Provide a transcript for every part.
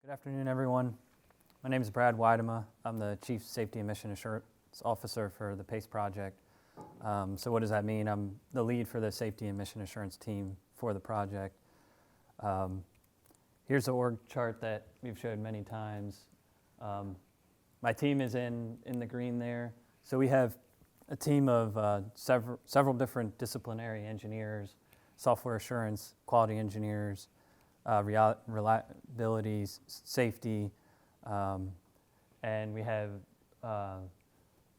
Good afternoon, everyone. My name is wBradWeidema. I'm the Chief Safety and Mission Assurance Officer for the PACE project. So what does that mean? I'm the lead for the Safety and Mission Assurance team for the project. Here's the org chart that we've showed many times. My team is in the green there. So we have a team of several different disciplinary engineers, software assurance, quality engineers, reliability, safety, and we have a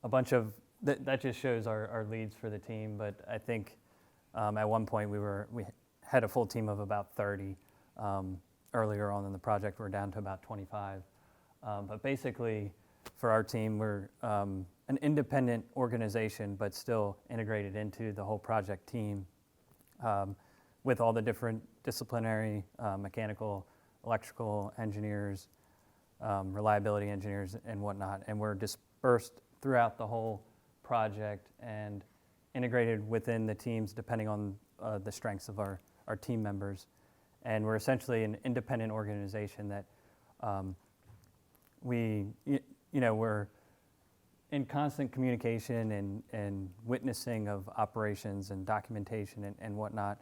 bunch of, that just shows our leads for the team, but I think at one point we had a full team of about 30. Earlier on in the project, we're down to about 25. But basically, for our team, we're an independent organization, but still integrated into the whole project team with all the different disciplinary, mechanical, electrical engineers, reliability engineers, and whatnot. And we're dispersed throughout the whole project and integrated within the teams depending on the strengths of our team members. And we're essentially an independent organization that we're in constant communication and witnessing of operations and documentation and whatnot.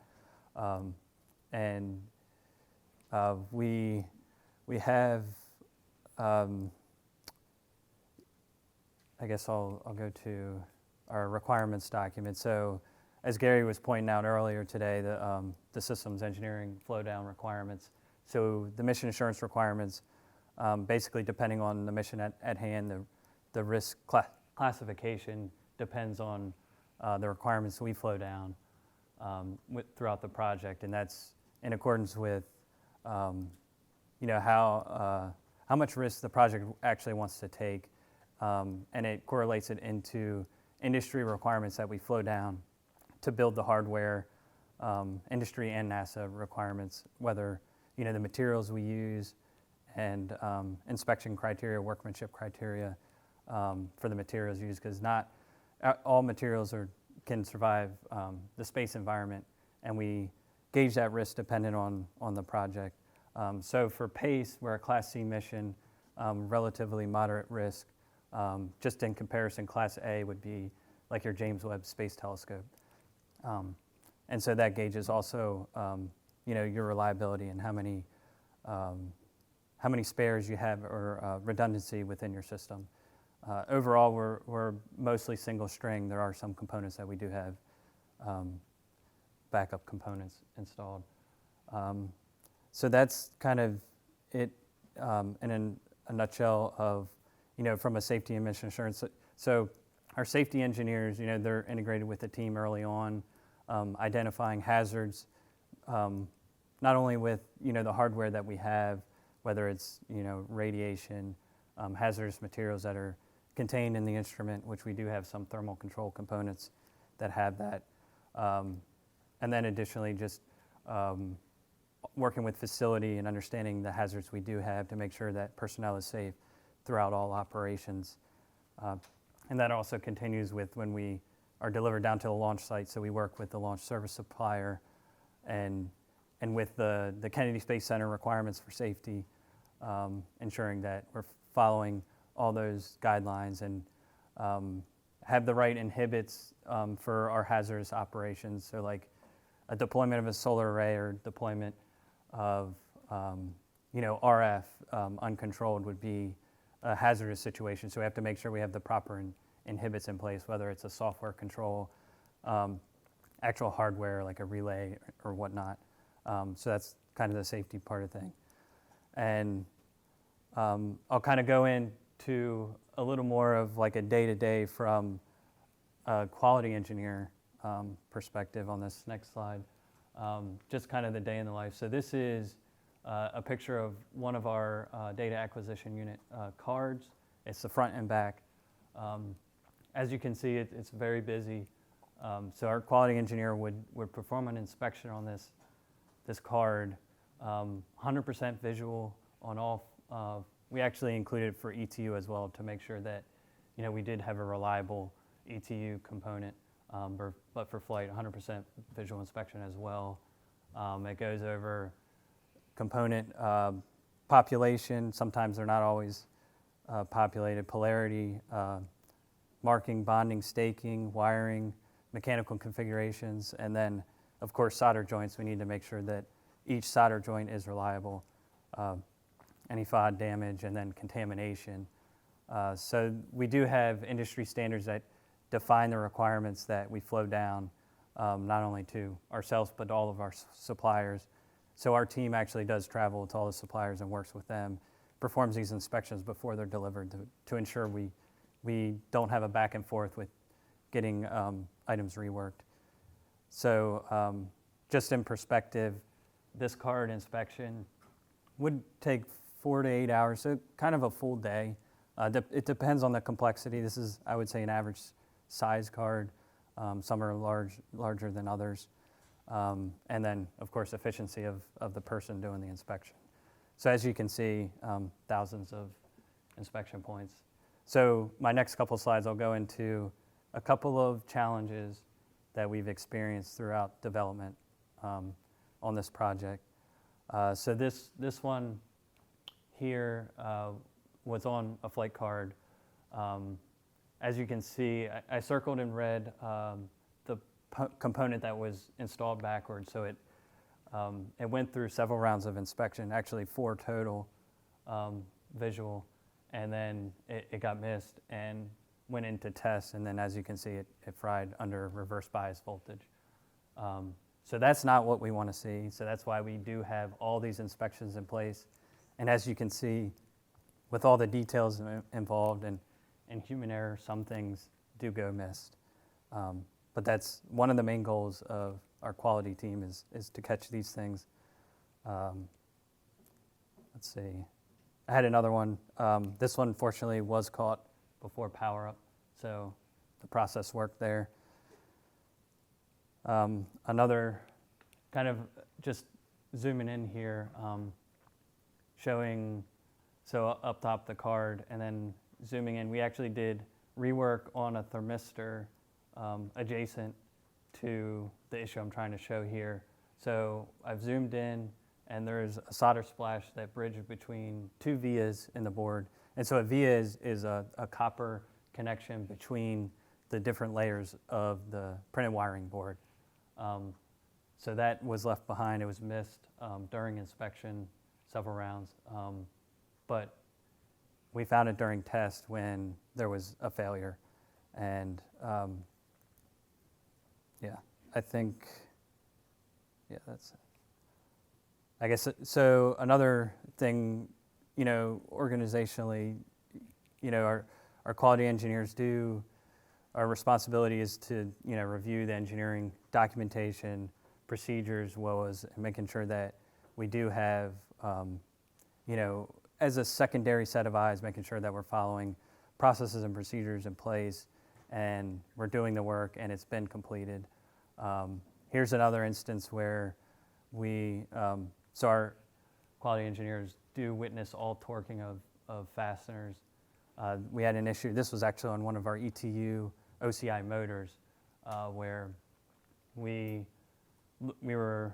We have, I guess I'll go to our requirements document. So as Gary was pointing out earlier today, the systems engineering flow down requirements. So the mission assurance requirements, basically depending on the mission at hand, the risk classification depends on the requirements we flow down throughout the project, and that's in accordance with how much risk the project actually wants to take, and it correlates it into industry requirements that we flow down to build the hardware, industry and NASA requirements, whether the materials we use and inspection criteria, workmanship criteria for the materials used, because not all materials can survive the space environment, and we gauge that risk dependent on the project. So for PACE, we're a Class C mission, relatively moderate risk. Just in comparison, Class A would be like your James Webb Space Telescope. And so that gauges also your reliability and how many spares you have or redundancy within your system. Overall, we're mostly single string. There are some components that we do have backup components installed. So that's kind of it in a nutshell of, from a safety and mission assurance. So our safety engineers, they're integrated with the team early on, identifying hazards, not only with, the hardware that we have, whether it's, radiation, hazardous materials that are contained in the instrument, which we do have some thermal control components that have that. And then additionally, just working with facility and understanding the hazards we do have to make sure that personnel is safe throughout all operations. And that also continues with when we are delivered down to the launch site. So we work with the launch service supplier and with the Kennedy Space Center requirements for safety, ensuring that we're following all those guidelines and have the right inhibits for our hazardous operations. So like a deployment of a solar array or deployment of RF uncontrolled would be a hazardous situation. So we have to make sure we have the proper inhibits in place, whether it's a software control, actual hardware like a relay or whatnot. So that's kind of the safety part of thing. And I'll kind of go into a little more of like a day-to-day from a quality engineer perspective on this next slide. Just kind of the day in the life. So this is a picture of one of our data acquisition unit cards. It's the front and back. As you can see, it's very busy. So our quality engineer would perform an inspection on this card, 100% visual on all. We actually included for ETU as well to make sure that we did have a reliable ETU component, but for flight, 100% visual inspection as well. It goes over component population, sometimes they're not always populated, polarity, marking, bonding, staking, wiring, mechanical configurations, and then, of course, solder joints. We need to make sure that each solder joint is reliable, any FOD damage, and then contamination. So we do have industry standards that define the requirements that we flow down, not only to ourselves, but all of our suppliers. So our team actually does travel to all the suppliers and works with them, performs these inspections before they're delivered to ensure we don't have a back and forth with getting items reworked. So just in perspective, this card inspection would take 4 to 8 hours, so kind of a full day. It depends on the complexity. This is, I would say, an average size card. Some are larger than others. And then, of course, efficiency of the person doing the inspection. So as you can see, thousands of inspection points. So my next couple slides, I'll go into a couple of challenges that we've experienced throughout development on this project. So this one here was on a flight card. As you can see, I circled in red the component that was installed backwards. So it went through several rounds of inspection, actually 4 total visual, and then it got missed and went into test, and then as you can see, it fried under reverse bias voltage. So that's not what we want to see, so that's why we do have all these inspections in place. And as you can see, with all the details involved and human error, some things do go missed. But that's one of the main goals of our quality team is to catch these things. Let's see. I had another one. This one, fortunately, was caught before power up, so the process worked there. Another kind of just zooming in here, showing, so up top the card, and then zooming in, we actually did rework on a thermistor adjacent to the issue I'm trying to show here. So I've zoomed in, and there's a solder splash that bridges between 2 vias in the board. And so a via is a copper connection between the different layers of the printed wiring board. So that was left behind. It was missed during inspection, several rounds. But we found it during test when there was a failure. And yeah, I think, yeah, that's it. I guess, so another thing, organizationally, our quality engineers our responsibility is to, review the engineering documentation, procedures, as well as making sure that we do have, as a secondary set of eyes, making sure that we're following processes and procedures in place, and we're doing the work and it's been completed. Here's another instance where so our quality engineers do witness all torquing of fasteners. We had an issue, this was actually on one of our ETU OCI motors, where we were,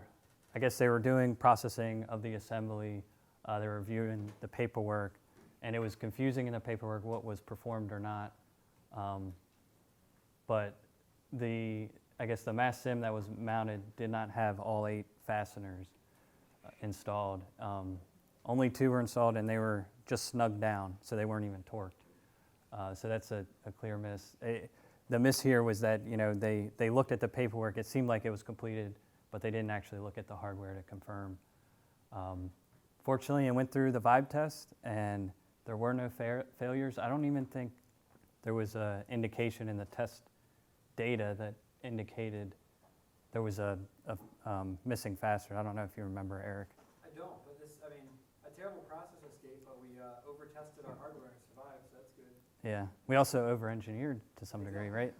I guess they were doing processing of the assembly, they were reviewing the paperwork, and it was confusing in the paperwork what was performed or not. But I guess the mass sim that was mounted did not have all 8 fasteners installed. Only 2 were installed, and they were just snugged down, so they weren't even torqued. So that's a clear miss. The miss here was that they looked at the paperwork. It seemed like it was completed, but they didn't actually look at the hardware to confirm. Fortunately, it went through the vibe test, and there were no failures. I don't even think there was an indication in the test data that indicated there was a missing fastener. I don't know if you remember, Eric. I don't, but a terrible process escape, but we over-tested our hardware and survived, so that's good. Yeah, we also over-engineered to some degree, right?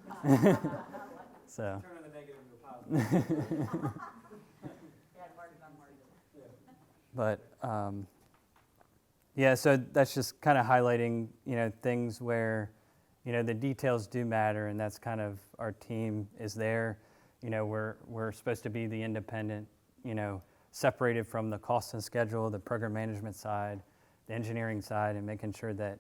So. Turn the negative into a positive. But yeah, so that's just kind of highlighting, things where, the details do matter, and that's kind of our team is there. We're supposed to be the independent, separated from the cost and schedule, the program management side, the engineering side and making sure that,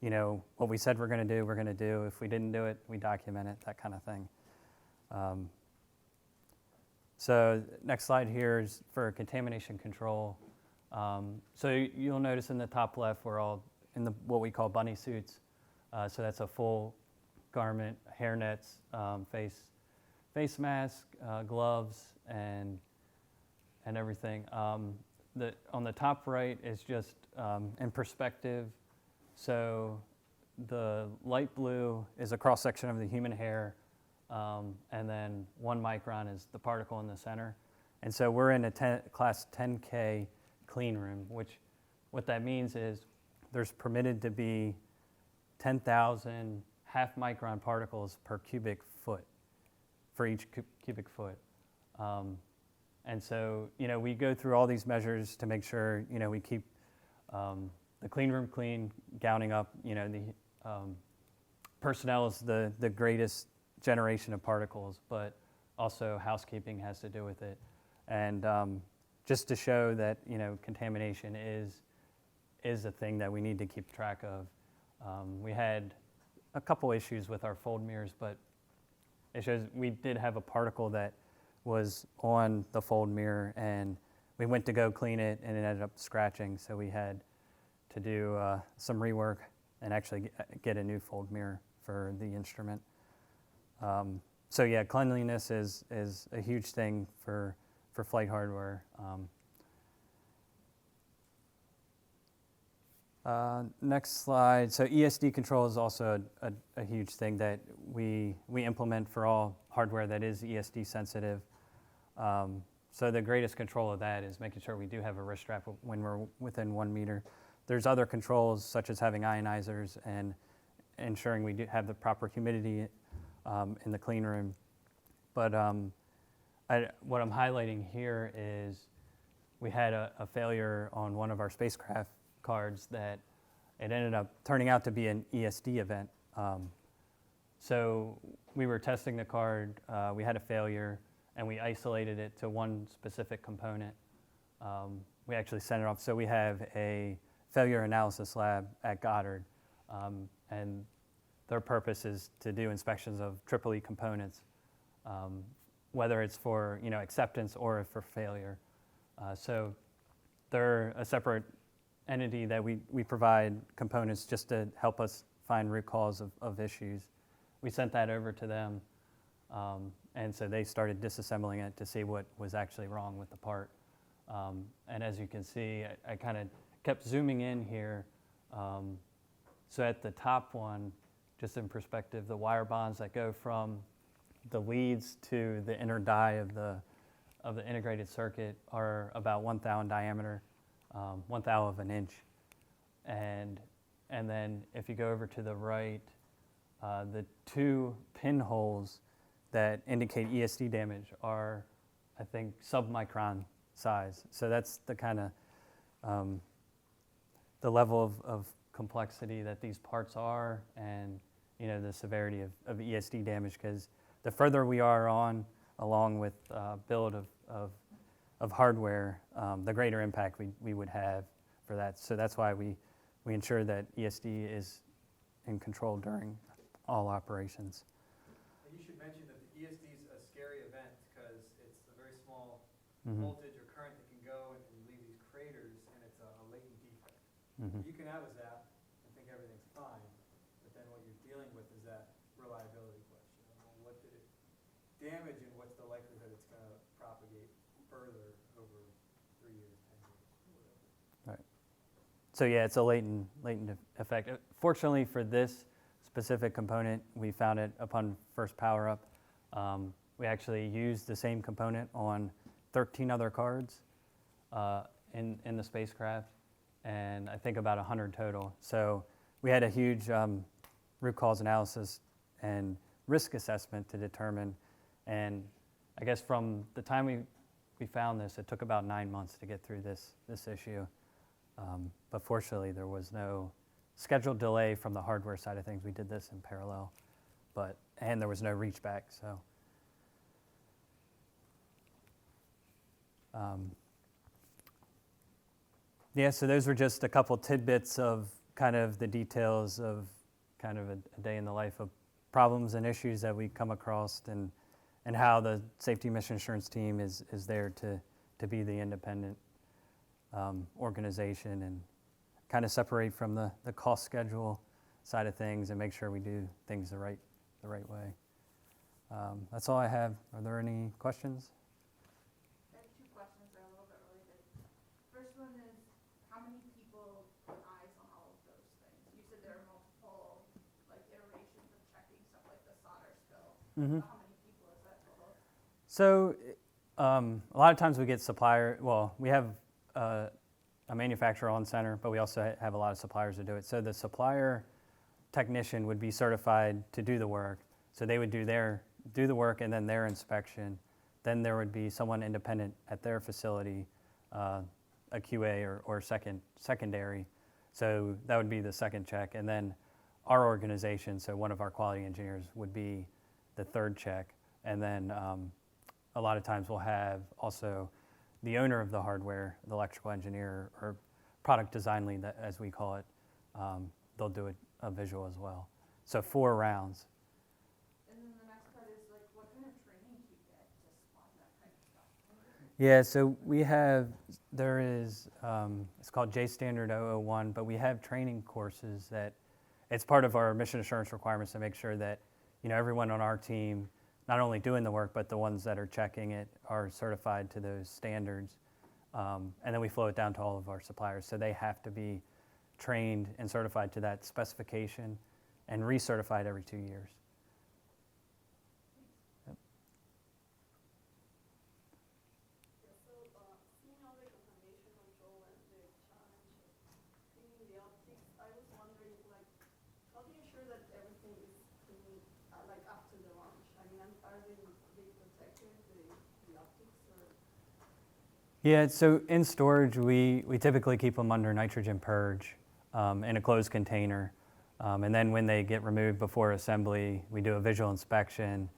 you know, what we said we're going to do, we're going to do. If we didn't do it, we document it, that kind of thing. So next slide here is for contamination control. So you'll notice in the top left, we're all in what we call bunny suits. So that's a full garment, hair nets, face mask, gloves, and everything. On the top right is just in perspective. So the light blue is a cross section of the human hair, and then 1 micron is the particle in the center. And so we're in a class 10K clean room, which what that means is there's permitted to be 10,000 half micron particles per cubic foot for each cubic foot. And so, you know, we go through all these measures to make sure, you know, we keep the clean room clean, gowning up. You know, the personnel is the greatest generation of particles, but also housekeeping has to do with it. And just to show that, you know, contamination is a thing that we need to keep track of. We had a couple issues with our fold mirrors, but it shows we did have a particle that was on the fold mirror, and we went to go clean it, and it ended up scratching, so we had to do some rework and actually get a new fold mirror for the instrument. So yeah, cleanliness is a huge thing for flight hardware. Next slide. So ESD control is also a huge thing that we implement for all hardware that is ESD sensitive. So the greatest control of that is making sure we do have a wrist strap when we're within 1 meter. There's other controls such as having ionizers and ensuring we do have the proper humidity in the clean room. But what I'm highlighting here is we had a failure on one of our spacecraft cards that it ended up turning out to be an ESD event. So we were testing the card, we had a failure, and we isolated it to one specific component. We actually sent it off. So we have a failure analysis lab at Goddard, and their purpose is to do inspections of EEE components, whether it's for, you know, acceptance or for failure. So they're a separate entity that we provide components just to help us find root cause of issues. We sent that over to them, and so they started disassembling it to see what was actually wrong with the part. And as you can see, I kind of kept zooming in here. So at the top one, just in perspective, the wire bonds that go from the leads to the inner die of the integrated circuit are about 1 thou in diameter, 1 thou of an inch. And then if you go over to the right, the 2 pinholes that indicate ESD damage are, I think, sub-micron size. So that's the kind of the level of complexity that these parts are, and, you know, the severity of ESD damage, because the further we are on, along with build of hardware, the greater impact we would have for that. So that's why we ensure that ESD is in control during all operations. And you should mention that the ESD is a scary event because it's a very small Mm-hmm. voltage or current that can go and leave these craters, and it's a latent defect. Mm-hmm. You can have a zap and think everything's fine, but then what you're dealing with is that reliability question. What did it damage, and what's the likelihood it's going to propagate further over 3 years, 10 years, whatever. Right. So yeah, it's a latent effect. Fortunately for this specific component, we found it upon first power up. We actually used the same component on 13 other cards in the spacecraft, and I think about 100 total. So we had a huge root cause analysis and risk assessment to determine, and I guess from the time we found this, it took about 9 months to get through this issue. But fortunately, there was no scheduled delay from the hardware side of things. We did this in parallel, and there was no reach back. So, Yeah, so those were just a couple tidbits of kind of the details of kind of a day in the life of problems and issues that we come across, and how the safety mission assurance team is there to be the independent organization and kind of separate from the cost schedule side of things and make sure we do things the right way. That's all I have. Are there any questions? I have two questions that are a little bit related. First one is, how many people put eyes on all of those things? You said there are multiple like iterations of checking stuff like the solder spill. Mm-hmm. So how many people is that total? So a lot of times we get we have a manufacturer on center, but we also have a lot of suppliers that do it. So the supplier technician would be certified to do the work. So they would do the work and then their inspection. Then there would be someone independent at their facility, a QA or secondary. So that would be the second check. And then our organization, so one of our quality engineers would be the third check. And then a lot of times we'll have also the owner of the hardware, the electrical engineer or product design lead, as we call it, they'll do a visual as well. So 4 rounds. And then the next part is like, what kind of training do you get to spawn that kind of stuff? Yeah, so there is, it's called J Standard 001, but we have training courses that, it's part of our mission assurance requirements to make sure that, everyone on our team, not only doing the work, but the ones that are checking it are certified to those standards. And then we flow it down to all of our suppliers. So they have to be trained and certified to that specification and recertified every 2 years. Yep. Seeing all the contamination control and the challenge of cleaning the optics, I was wondering, how do you ensure that everything is clean, after the launch? I mean, are they protected, the optics, or? Yeah, so in storage, we typically keep them under nitrogen purge in a closed container. And then when they get removed before assembly, we do a visual inspection.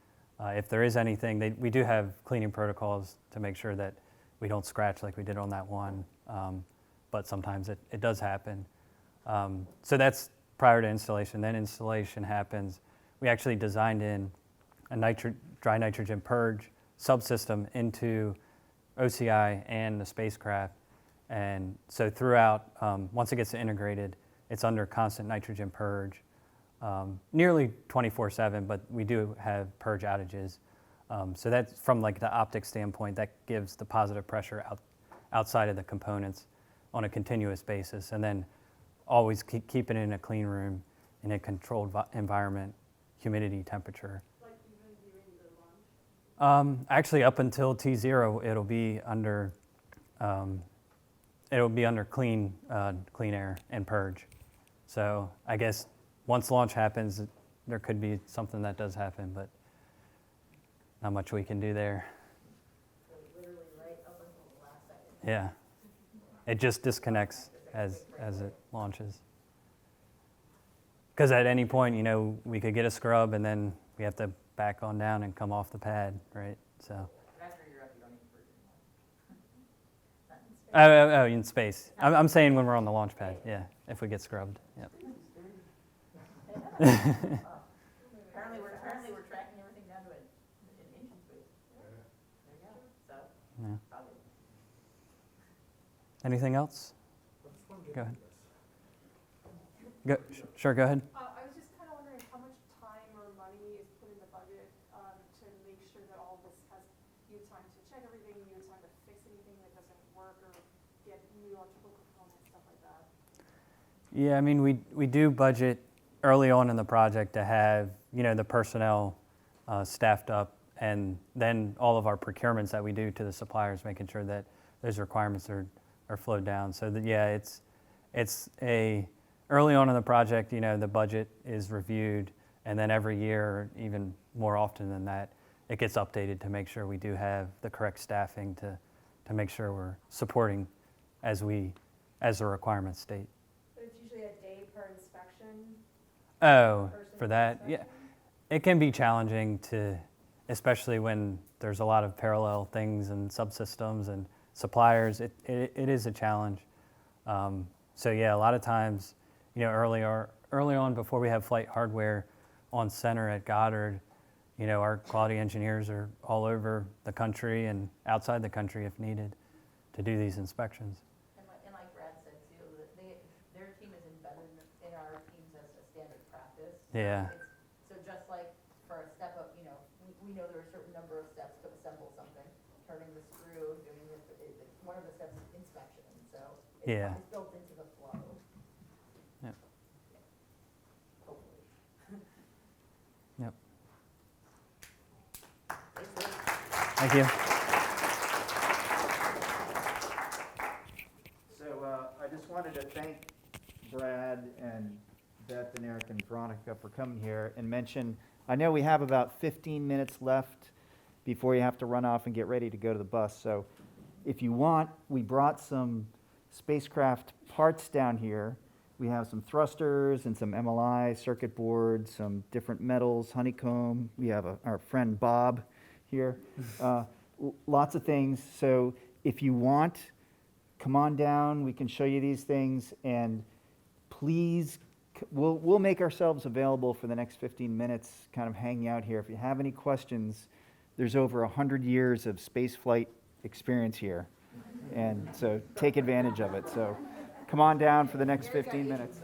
If there is anything, we do have cleaning protocols to make sure that we don't scratch like we did on that one. But sometimes it does happen. So that's prior to installation. Then installation happens. We actually designed in a dry nitrogen purge subsystem into OCI and the spacecraft. And so throughout, once it gets integrated, it's under constant nitrogen purge, nearly 24/7, but we do have purge outages. So that's from the optics standpoint, that gives the positive pressure outside of the components on a continuous basis. And then always keep it in a clean room, in a controlled environment, humidity, temperature. Like even during the launch? Actually, up until T0, it'll be under clean air and purge. So I guess once launch happens, there could be something that does happen, but not much we can do there. So literally right up until the last second. Yeah, it just disconnects as it launches. Because at any point, we could get a scrub and then we have to back on down and come off the pad, right? So. But after you're up, you don't need to purge anymore. Not in space. Oh, in space. I'm saying when we're on the launch pad, yeah, if we get scrubbed, yep. Apparently we're tracking everything down to an inch in space. There you go. So, Yeah. probably. Anything else? Go ahead. Sure, go ahead. I was just kind of wondering how much time or money is put in the budget to make sure that all of this has you time to check everything, you time to fix anything that doesn't work, or get new electrical components, stuff like that. Yeah, I mean, we do budget early on in the project to have, the personnel staffed up, and then all of our procurements that we do to the suppliers, making sure that those requirements are flowed down. So that, yeah, it's early on in the project, the budget is reviewed, and then every year, even more often than that, it gets updated to make sure we do have the correct staffing to make sure we're supporting as the requirements state. But it's usually a day per inspection. Oh, for that, yeah. It can be challenging especially when there's a lot of parallel things and subsystems and suppliers. It is a challenge. So yeah, a lot of times, you know, early on before we have flight hardware on center at Goddard, you know, our quality engineers are all over the country and outside the country if needed to do these inspections. And like Brad said too, that their team is embedded in our teams as a standard practice. Yeah. So just like for a step up, you know, we know there are a certain number of steps to assemble something, turning the screw, doing this, one of the steps is inspection, so Yeah. it's built into the flow. Yep. Hopefully. Yep. Thanks, Thank you. So I just wanted to thank Brad and Beth and Eric and Veronica for coming here and mention, I know we have about 15 minutes left before you have to run off and get ready to go to the bus. So if you want, we brought some spacecraft parts down here. We have some thrusters and some MLI circuit boards, some different metals, honeycomb. We have our friend Bob here. Lots of things. So if you want, come on down. We can show you these things. And please, we'll make ourselves available for the next 15 minutes, kind of hanging out here. If you have any questions, there's over 100 years of space flight experience here. And so take advantage of it. So come on down for the next 15 minutes.